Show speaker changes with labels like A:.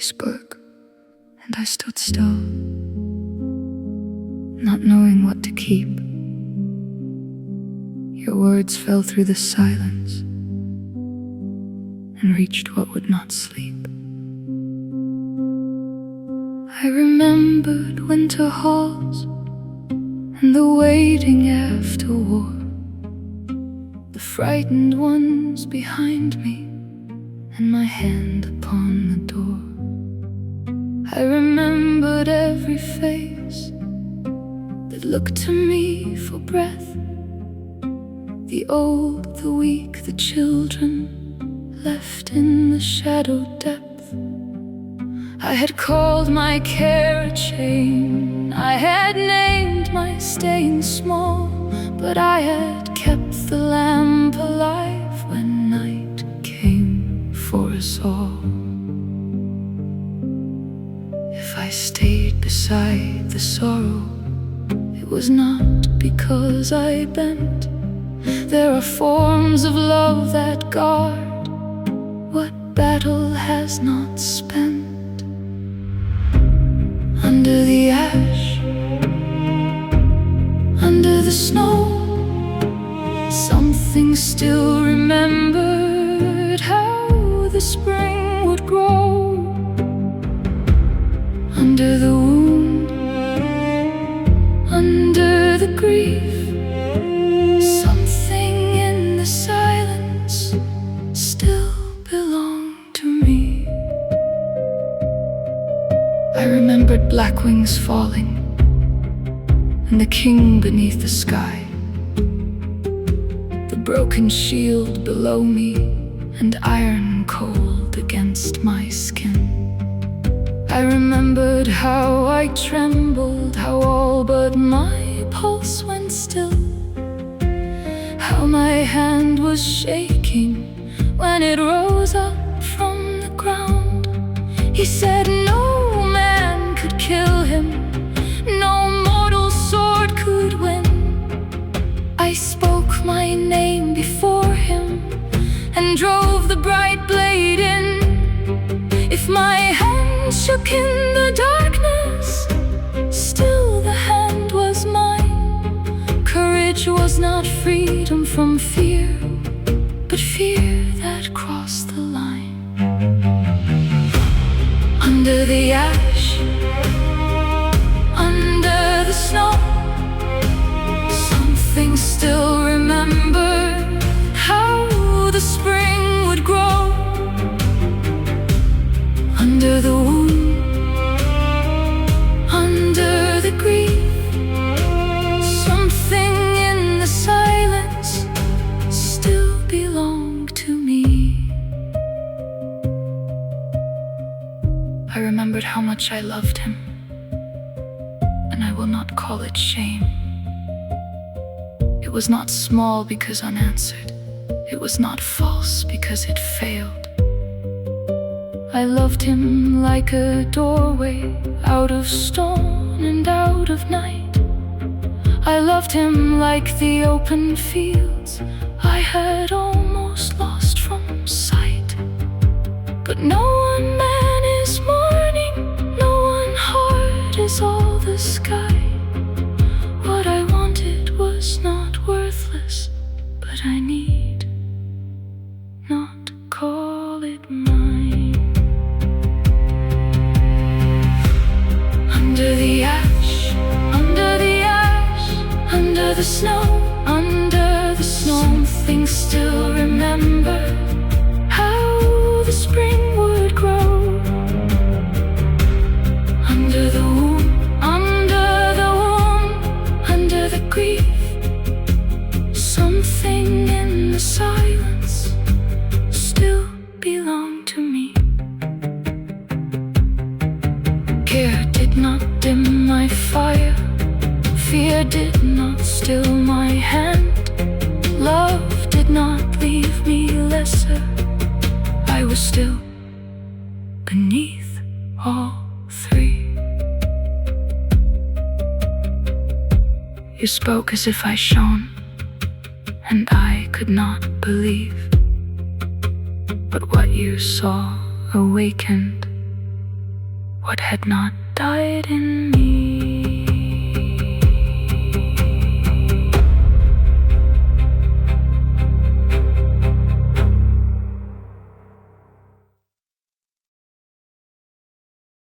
A: spoke, and I stood still, not knowing what to keep. Your words fell through the silence and reached what would not sleep. I remembered winter halls and the waiting after war, the frightened ones behind me and my hand upon the door. I remembered every face that looked to me for breath, the old, the weak, the children left in the shadow depth. I had called my care a chain, I had named my staying small, but I had kept the lamp alive when night came for us all. If I stayed beside the sorrow, it was not because I bent. There are forms of love that guard what battle has not spent. Under the ash, under the snow, something still remembered how the spring would grow. Under the wound, under the grief, something in the silence still belonged to me. I remembered black wings falling and the king beneath the sky, the broken shield below me and iron cold against my skin. I remembered how I trembled, how all but my pulse went still, how my hand was shaking when it rose up from the ground. He said no man could kill him, no mortal sword could win. I spoke my name before him and drove the bright blade in. If my hand shook in the darkness, still the hand was mine. Courage was not freedom from fear, but fear that crossed the line. Under the ash, under the snow, something still remembered how the spring would grow. Under the wound, under the grief, something in the silence still belonged to me. I remembered how much I loved him, and I will not call it shame. It was not small because unanswered, it was not false because it failed. I loved him like a doorway, out of stone and out of night. I loved him like the open fields I had almost lost from sight. But no one man is mourning, no one heart is all the sky. What I wanted was not worthless, but I need not call it mine. Under the ash, under the ash, under the snow, under the snow, something still remembered how the spring would grow. Under the womb, under the womb, under the grief, something in the silence still belonged to me. Care did not dim my fire, fear did not still my hand, love did not leave me lesser. I was still beneath all three. You spoke as if I shone, and I could not believe. But what you saw awakened what had not died in me.